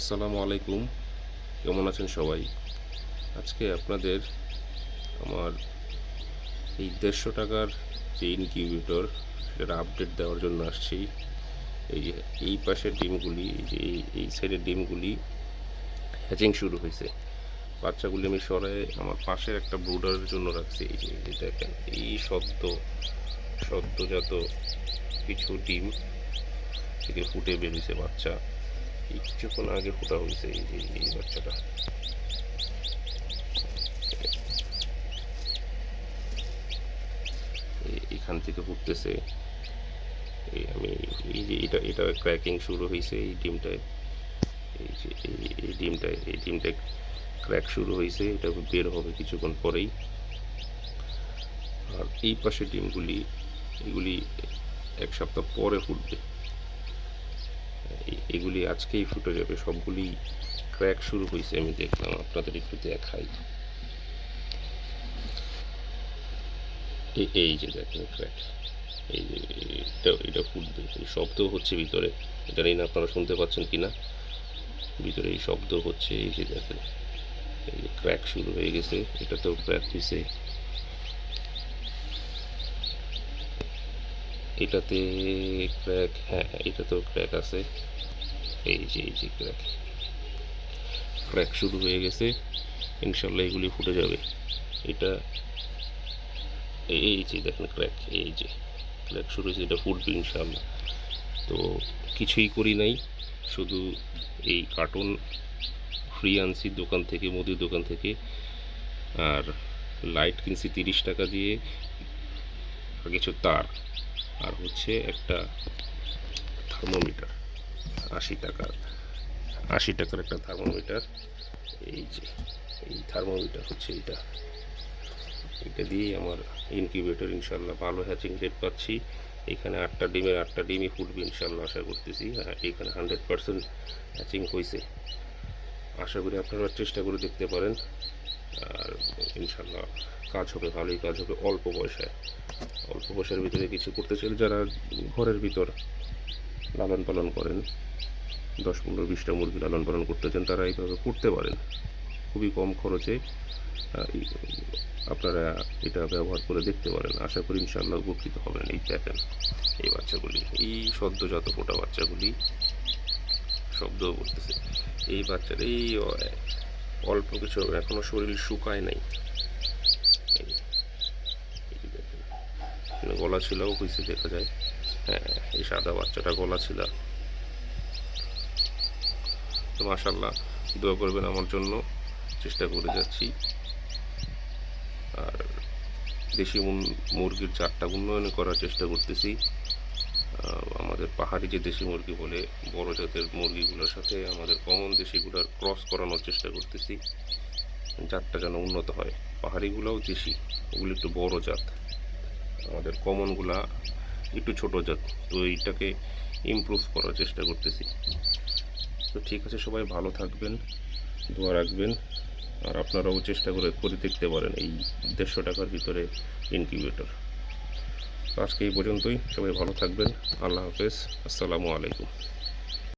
আসসালামু আলাইকুম। কেমন আছেন সবাই? আজকে আপনাদের আমার এই ৳১৫০ যে ইনকিউবেটর সেটার আপডেট দেওয়ার জন্য আসছি। এই যে এই পাশের ডিমগুলি, এই যে এই সাইডের ডিমগুলি হ্যাচিং শুরু হইছে। বাচ্চাগুলি আমি সরাই আমার পাশের একটা ব্রুডারের জন্য রাখছি। এই যে দেখেন, এই সদ্যজাত কিছু ডিম থেকে ফুটে বের হইছে বাচ্চা। এই কিছুক্ষণ আগে ফোটা হইছে এই বাচ্চাটা। এখান থেকে ফুটতেছে। আমি এই যে এটা ক্র্যাকিং শুরু হয়েছে এই ডিমটায়। এই যে এই ডিমটায় ক্র্যাক শুরু হয়েছে, এটা বের হবে কিছুক্ষণ পরেই। আর এই পাশে ডিমগুলি এগুলি 1 সপ্তাহ পরে ফুটবে। এগুলি আজকেই ফুটে যাবে, সবগুলি ক্র্যাক শুরু হয়েছে। আমি দেখলাম, আপনাদের একটু দেখাই। এই যে দেখেন ক্র্যাক, এই যে এটা ফুটবে। এই শব্দ হচ্ছে ভিতরে, জানি না আপনারা শুনতে পাচ্ছেন কিনা। ভিতরে এই শব্দ হচ্ছে। এই যে দেখেন, এই যে ক্র্যাক শুরু হয়ে গেছে, এটাতেও ক্র্যাক হয়েছে, এটাতে ক্র্যাক, হ্যাঁ এটাতেও ক্র্যাক আছে। এই যে ক্র্যাক ক্র্যাক শুরু হয়ে গেছে। ইনশাল্লাহ এগুলি ফুটে যাবে। এটা এই যে দেখেন ক্র্যাক, এই যে ক্র্যাক শুরু হয়েছে, এটা ফুটবে ইনশাল্লাহ। তো কিছুই করি নাই, শুধু এই কার্টুন ফ্রি আনছি দোকান থেকে, মুদির দোকান থেকে। আর লাইট কিনছি 30 টাকা দিয়ে, আর কিছু তার, আর হচ্ছে একটা থার্মোমিটার 80 টাকার, 80 টাকার একটা থার্মোমিটার। এই যে এই থার্মোমিটার হচ্ছে এটা দিয়েই আমার ইনকিউবেটর ইনশাল্লাহ ভালো হ্যাচিং রেট পাচ্ছি। এখানে 8টা ডিমের 8টা ডিমই ফুটবে ইনশাল্লাহ, আশা করতেছি। এখানে 100% হ্যাচিং হয়েছে। আশা করি আপনারা চেষ্টা করে দেখতে পারেন, আর ইনশাল্লাহ কাজ হবে, ভালোই কাজ হবে। অল্প পয়সার ভিতরে কিছু করতে চাইলে, যারা ঘরের ভিতর লালন পালন করেন, 10, 15, 20টা মুরগি লালন পালন করতে চান, তারা এইভাবে করতে পারেন। খুবই কম খরচে আপনারা এটা ব্যবহার করে দেখতে পারেন। আশা করি ইনশাআল্লাহ উপকৃত হবেন। এই দেখেন এই বাচ্চাগুলি, এই সদ্যজাত ফোটা বাচ্চাগুলি শব্দও করতেছে। এই বাচ্চার এই অল্প কিছু, এখনো শরীর শুকায় নাই। এই দেখেন, গলা ছিলাও হয়েছে দেখা যায়। হ্যাঁ, এই সাদা বাচ্চাটা গলা ছিল। তো মাশাআল্লাহ, দোয়া করবেন আমার জন্য, চেষ্টা করে যাচ্ছি। আর দেশি মুরগির জাতটা উন্নয়ন করার চেষ্টা করতেছি। আমাদের পাহাড়ি যে দেশি মুরগি বলে, বড় জাতের মুরগিগুলোর সাথে আমাদের কমন দেশিগুলোর ক্রস করানোর চেষ্টা করতেছি, জাতটা যেন উন্নত হয়। পাহাড়িগুলোও দেশি, ওগুলো একটু বড় জাত, আমাদের কমনগুলা একটু ছোট জাত। তো এইটাকে ইমপ্রুভ করার চেষ্টা করতেছি। তো ঠিক আছে, সবাই ভালো থাকবেন, দোয়া রাখবেন। আর আপনারাও চেষ্টা করে দেখতে পারেন এই 150 টাকার ভিতরে ইনকিউবেটর। আজকে এই পর্যন্তই, সবাই ভালো থাকবেন। আল্লাহ হাফেজ, আসসালামু আলাইকুম।